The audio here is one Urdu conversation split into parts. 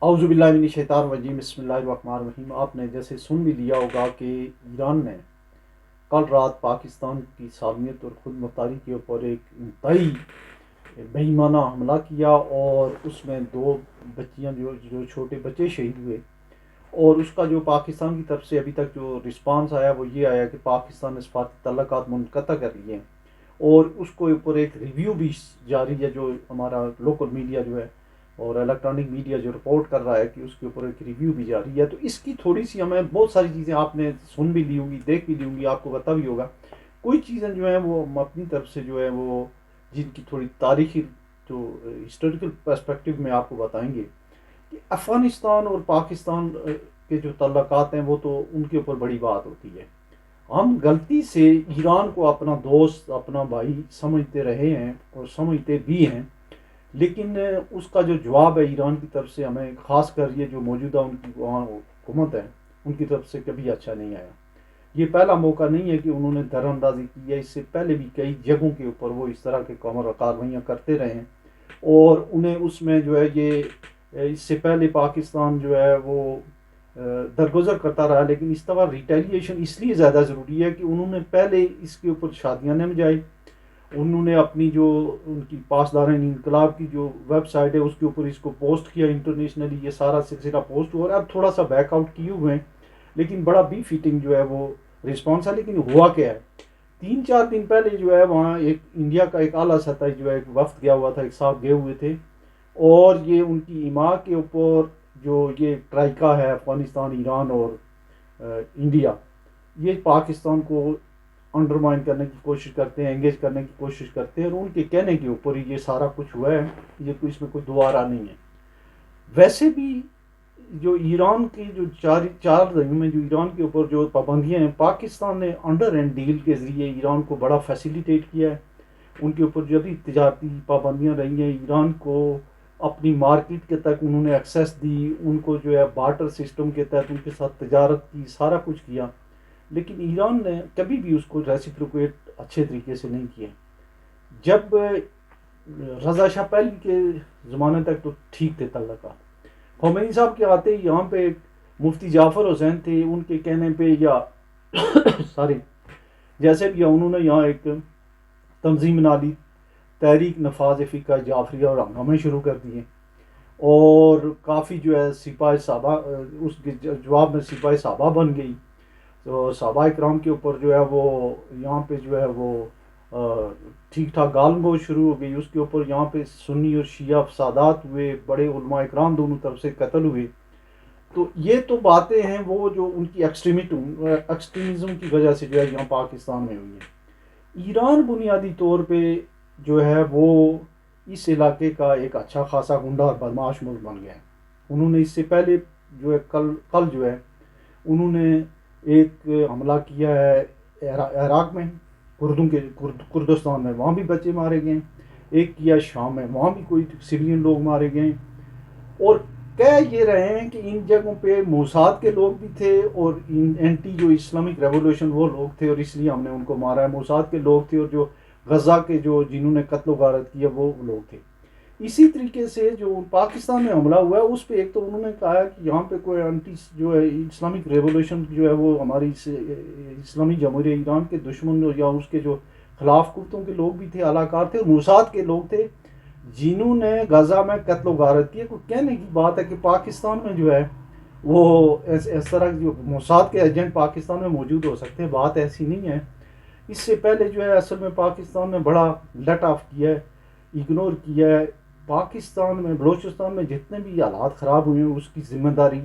اعوذ باللہ من الشیطان الرجیم، بسم اللہ الرحمن الرحیم۔ آپ نے جیسے سن بھی لیا ہوگا کہ ایران نے کل رات پاکستان کی سالمیت اور خود مختاری کے اوپر ایک انتہائی بے ایمانہ حملہ کیا، اور اس میں دو بچیاں جو چھوٹے بچے شہید ہوئے۔ اور اس کا جو پاکستان کی طرف سے ابھی تک جو رسپانس آیا وہ یہ آیا کہ پاکستان نے سفارتی تعلقات منقطع کر لیے ہیں، اور اس کو اوپر ایک ریویو بھی جاری ہے، جو ہمارا لوکل میڈیا جو ہے اور الیکٹرانک میڈیا جو رپورٹ کر رہا ہے کہ اس کے اوپر ایک ریویو بھی جاری ہے۔ تو اس کی تھوڑی سی ہمیں بہت ساری چیزیں آپ نے سن بھی لی ہوں گی، دیکھ بھی لی ہوں گی، آپ کو پتہ بھی ہوگا۔ کوئی چیزیں جو ہیں وہ ہم اپنی طرف سے جو ہے وہ جن کی تھوڑی تاریخی جو ہسٹوریکل پرسپیکٹو میں آپ کو بتائیں گے کہ افغانستان اور پاکستان کے جو تعلقات ہیں وہ تو ان کے اوپر بڑی بات ہوتی ہے۔ ہم غلطی سے ایران کو اپنا دوست اپنا بھائی سمجھتے رہے ہیں اور سمجھتے بھی ہیں، لیکن اس کا جو جواب ہے ایران کی طرف سے ہمیں، خاص کر یہ جو موجودہ ان کی وہاں حکومت ہے ان کی طرف سے کبھی اچھا نہیں آیا۔ یہ پہلا موقع نہیں ہے کہ انہوں نے در اندازی کی ہے، اس سے پہلے بھی کئی جگہوں کے اوپر وہ اس طرح کے کارروائیاں کرتے رہے ہیں، اور انہیں اس میں جو ہے یہ اس سے پہلے پاکستان جو ہے وہ درگزر کرتا رہا، لیکن اس طرح ریٹیلیشن اس لیے زیادہ ضروری ہے کہ انہوں نے پہلے اس کے اوپر شادیاں نمجائی، انہوں نے اپنی جو ان کی پاسداران انقلاب کی جو ویب سائٹ ہے اس کے اوپر اس کو پوسٹ کیا انٹرنیشنلی، یہ سارا سلسلہ پوسٹ ہوا، اور اب تھوڑا سا بیک آؤٹ کیے ہوئے ہیں، لیکن بڑا بی فٹنگ جو ہے وہ رسپانس ہے۔ لیکن ہوا کیا ہے، 3-4 دن پہلے جو ہے وہاں ایک انڈیا کا ایک اعلیٰ سطح جو ہے ایک وفد گیا ہوا تھا، ایک صاحب گئے ہوئے تھے، اور یہ ان کی ایما کے اوپر جو یہ ٹرائکا ہے افغانستان، ایران اور انڈیا، یہ پاکستان کو انڈرمائن کرنے کی کوشش کرتے ہیں، انگیج کرنے کی کوشش کرتے ہیں، اور ان کے کہنے کے اوپر ہی یہ سارا کچھ ہوا ہے، یہ کوئی اس میں کوئی دوبارہ نہیں ہے۔ ویسے بھی جو ایران کی جو چار دنوں میں جو ایران کے اوپر جو پابندیاں ہیں، پاکستان نے انڈر اینڈ ڈیل کے ذریعے ایران کو بڑا فیسیلیٹیٹ کیا ہے۔ ان کے اوپر جو بھی تجارتی پابندیاں رہی ہیں، ایران کو اپنی مارکیٹ کے تک انہوں نے ایکسیس دی، ان کو جو ہے بارٹر سسٹم کے تحت ان کے ساتھ تجارت کی، سارا کچھ کیا، لیکن ایران نے کبھی بھی اس کو ریسیپروکیٹ اچھے طریقے سے نہیں کیا۔ جب رضا شاہ پہلوی کے زمانے تک تو ٹھیک تھے تعلقات، خمینی صاحب کے آتے ہی یہاں پہ مفتی جعفر حسین تھے، ان کے کہنے پہ یا ساری جیسے بھی انہوں نے یہاں ایک تنظیم بنا لی، تحریک نفاذ فقہ جعفریہ، اور ہنگامے شروع کر دیے، اور کافی جو ہے سپاہی صحابہ اس کے جواب میں سپاہی صحابہ بن گئی، تو صحابہ اکرام کے اوپر جو ہے وہ یہاں پہ جو ہے وہ ٹھیک ٹھاک گال گوش شروع ہو گئی، اس کے اوپر یہاں پہ سنی اور شیعہ فسادات ہوئے، بڑے علماء اکرام دونوں طرف سے قتل ہوئے۔ تو یہ تو باتیں ہیں وہ جو ان کی ایکسٹریمزم کی وجہ سے جو ہے یہاں پاکستان میں ہوئی ہے۔ ایران بنیادی طور پہ جو ہے وہ اس علاقے کا ایک اچھا خاصا گنڈا اور بدماش ملک بن گیا ہے۔ انہوں نے اس سے پہلے جو ہے کل جو ہے انہوں نے ایک حملہ کیا ہے عراق میں، کردستان میں، وہاں بھی بچے مارے گئے، ایک کیا شام میں، وہاں بھی کوئی سویلین لوگ مارے گئے، اور کہہ یہ رہے ہیں کہ ان جگہوں پہ موساد کے لوگ بھی تھے، اور اینٹی جو اسلامک ریولوشن وہ لوگ تھے، اور اس لیے ہم نے ان کو مارا ہے۔ موساد کے لوگ تھے، اور جو غزہ کے جو جنہوں نے قتل و غارت کیا وہ لوگ تھے۔ اسی طریقے سے جو پاکستان میں حملہ ہوا ہے اس پہ ایک تو انہوں نے کہا ہے کہ یہاں پہ کوئی انٹی جو ہے اسلامک ریولوشن جو ہے وہ ہماری اسلامی جمہوریہ ایران کے دشمن یا اس کے جو خلاف قوتوں کے لوگ بھی تھے، اعلی کار تھے، اور موساد کے لوگ تھے جنہوں نے غزہ میں قتل و غارت کی۔ کوئی کہنے کی بات ہے کہ پاکستان میں جو ہے وہ اس طرح جو موساد کے ایجنٹ پاکستان میں موجود ہو سکتے ہیں، بات ایسی نہیں ہے۔ اس سے پہلے جو ہے اصل میں پاکستان نے بڑا لیٹ آف کیا ہے، اگنور کیا ہے۔ پاکستان میں بلوچستان میں جتنے بھی حالات خراب ہوئے ہیں اس کی ذمہ داری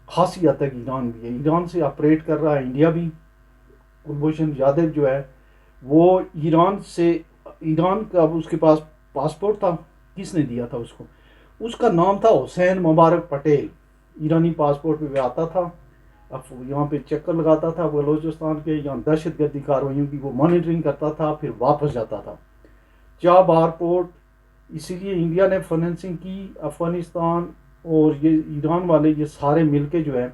خاصی حد تک ایران بھی ہے، ایران سے آپریٹ کر رہا ہے انڈیا بھی۔ کلبھوشن یادو جو ہے وہ ایران کا اس کے پاس پاسپورٹ تھا، کس نے دیا تھا اس کو؟ اس کا نام تھا حسین مبارک پٹیل، ایرانی پاسپورٹ پہ آتا تھا، اب یہاں پہ چکر لگاتا تھا بلوچستان کے، یہاں دہشت گردی کارروائیوں کی وہ مانیٹرنگ کرتا تھا، پھر واپس جاتا تھا۔ چابہار پورٹ، اسی لیے انڈیا نے فائننسنگ کی، افغانستان اور یہ ایران والے یہ سارے مل کے جو ہے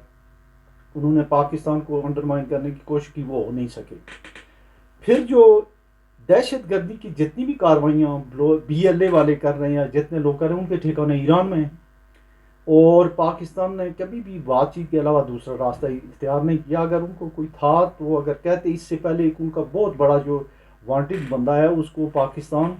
انہوں نے پاکستان کو انڈرمائن کرنے کی کوشش کی، وہ ہو نہیں سکے۔ پھر جو دہشت گردی کی جتنی بھی کارروائیاں بی ایل اے والے کر رہے ہیں، جتنے لوگ کر رہے ہیں، ان کے ٹھکانے ایران میں ہیں۔ اور پاکستان نے کبھی بھی بات چیت کے علاوہ دوسرا راستہ اختیار نہیں کیا. اگر ان کو کوئی تھا تو وہ اگر کہتے اس سے پہلے ایک ان کا بہت بڑا جو وانٹڈ بندہ ہے اس کو پاکستان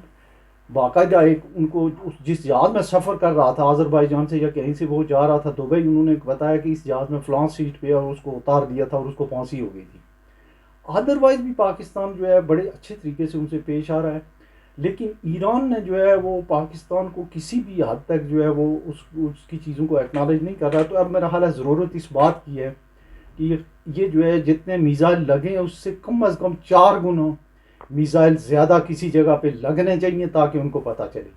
باقاعدہ ایک ان کو جس جہاز میں سفر کر رہا تھا آذربائیجان سے یا کہیں سے وہ جا رہا تھا دبئی، انہوں نے بتایا کہ اس جہاز میں فلاں سیٹ پہ اور اس کو اتار دیا تھا اور اس کو پھانسی ہو گئی تھی. ادروائز بھی پاکستان جو ہے بڑے اچھے طریقے سے ان سے پیش آ رہا ہے، لیکن ایران نے جو ہے وہ پاکستان کو کسی بھی حد تک جو ہے وہ اس کی چیزوں کو ایکنالج نہیں کر رہا. تو اب میرا حال ہے ضرورت اس بات کی ہے کہ یہ جو ہے جتنے میزائل لگے ہیں اس سے کم از کم 4 گنا میزائل زیادہ کسی جگہ پہ لگنے چاہیے تاکہ ان کو پتہ چلے.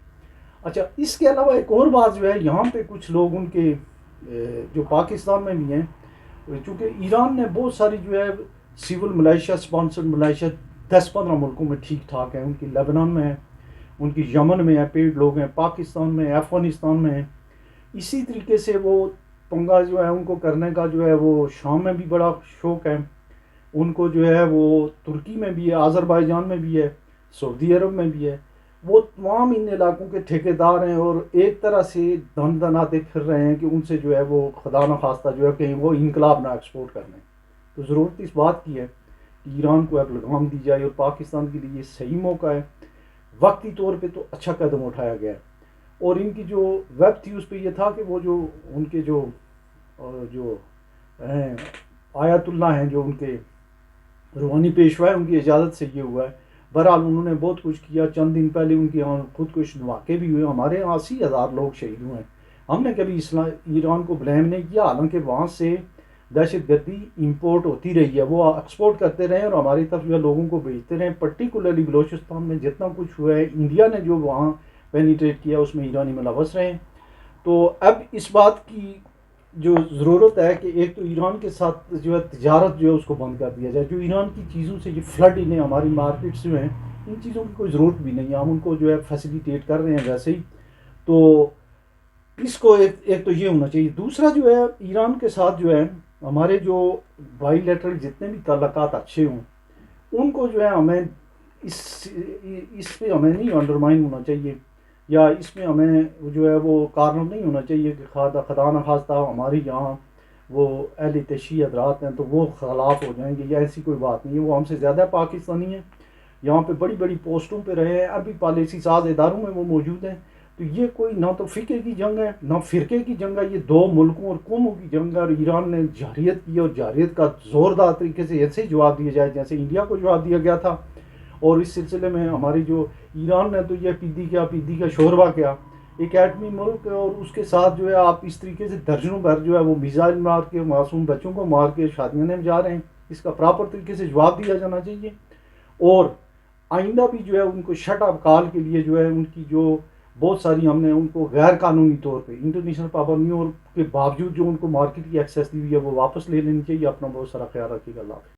اچھا، اس کے علاوہ ایک اور بات جو ہے یہاں پہ کچھ لوگ ان کے جو پاکستان میں بھی ہیں، چونکہ ایران نے بہت ساری جو ہے سول ملائیشیا اسپانسرڈ ملائیشیا 10-15 ملکوں میں ٹھیک ٹھاک ہیں. ان کی لیبنان میں ہے، ان کی یمن میں ہے، پیڑ لوگ ہیں، پاکستان میں، افغانستان میں ہیں. اسی طریقے سے وہ پنگا جو ہے ان کو کرنے کا جو ہے وہ شام میں بھی بڑا شوق ہے ان کو، جو ہے وہ ترکی میں بھی ہے، آذربائیجان میں بھی ہے، سعودی عرب میں بھی ہے. وہ تمام ان علاقوں کے ٹھیکیدار ہیں اور ایک طرح سے دن دناتے پھر رہے ہیں کہ ان سے جو ہے وہ خدا نخواستہ جو ہے کہیں وہ انقلاب نہ ایکسپورٹ کرنے. تو ضرورت اس بات کی ہے کہ ایران کو اب لگام دی جائے اور پاکستان کے لیے یہ صحیح موقع ہے. وقتی طور پہ تو اچھا قدم اٹھایا گیا ہے. اور ان کی جو ویب تھی اس پہ یہ تھا کہ وہ جو ان کے جو ہیں آیت اللہ ہیں جو ان کے روحانی پیشوا ہے، ان کی اجازت سے یہ ہوا ہے. بہرحال انہوں نے بہت کچھ کیا. چند دن پہلے ان کے یہاں خودکش دھماکے بھی ہوئے، ہمارے یہاں 80,000 لوگ شہید ہوئے ہیں. ہم نے کبھی ایران کو بلیم نہیں کیا، حالانکہ وہاں سے دہشت گردی امپورٹ ہوتی رہی ہے، وہ ایکسپورٹ کرتے رہے اور ہماری طرف جو ہے لوگوں کو بھیجتے رہے. پرٹیکولرلی بلوچستان میں جتنا کچھ ہوا ہے، انڈیا نے جو وہاں پینیٹریٹ کیا اس میں ایرانی ملوث رہے ہیں. تو اب اس بات کی جو ضرورت ہے کہ ایک تو ایران کے ساتھ جو ہے تجارت جو ہے اس کو بند کر دیا جائے. جو ایران کی چیزوں سے یہ فلڈ انہیں ہماری مارکیٹس جو ہیں ان چیزوں کی کوئی ضرورت بھی نہیں ہے، ہم ان کو جو ہے فیسیلیٹیٹ کر رہے ہیں ویسے ہی. تو اس کو ایک تو یہ ہونا چاہیے. دوسرا جو ہے ایران کے ساتھ جو ہے ہمارے جو بائی لیٹرل جتنے بھی تعلقات اچھے ہوں ان کو جو ہے ہمیں اس پہ ہمیں نہیں انڈرمائن ہونا چاہیے، یا اس میں ہمیں جو ہے وہ کارنر نہیں ہونا چاہیے کہ خدا نخواستہ ہماری یہاں وہ اہل تشیع حضرات ہیں تو وہ خلاف ہو جائیں گے، یا ایسی کوئی بات نہیں ہے. وہ ہم سے زیادہ پاکستانی ہیں، یہاں پہ بڑی بڑی پوسٹوں پہ رہے ہیں، ابھی پالیسی ساز اداروں میں وہ موجود ہیں. تو یہ کوئی نہ تو فقے کی جنگ ہے نہ فرقے کی جنگ ہے، یہ دو ملکوں اور قوموں کی جنگ ہے. اور ایران نے جارحیت کی اور جارحیت کا زوردار طریقے سے ایسے ہی جواب دیا جائے جیسے انڈیا کو جواب دیا گیا تھا. اور اس سلسلے میں ہماری جو ایران نے تو یہ پیدی کا شوربہ کیا، ایک ایٹمی ملک ہے اور اس کے ساتھ جو ہے آپ اس طریقے سے درجنوں بھر جو ہے وہ میزائل مار کے معصوم بچوں کو مار کے شادیاں میں جا رہے ہیں. اس کا پراپر طریقے سے جواب دیا جانا چاہیے. اور آئندہ بھی جو ہے ان کو شٹ اپ کال کے لیے جو ہے ان کی جو بہت ساری ہم نے ان کو غیر قانونی طور پہ انٹرنیشنل پابندیوں کے باوجود جو ان کو مارکیٹ کی ایکسیس دی ہوئی ہے وہ واپس لے لینی چاہیے. اپنا بہت سارا خیال رکھیے گا. اللہ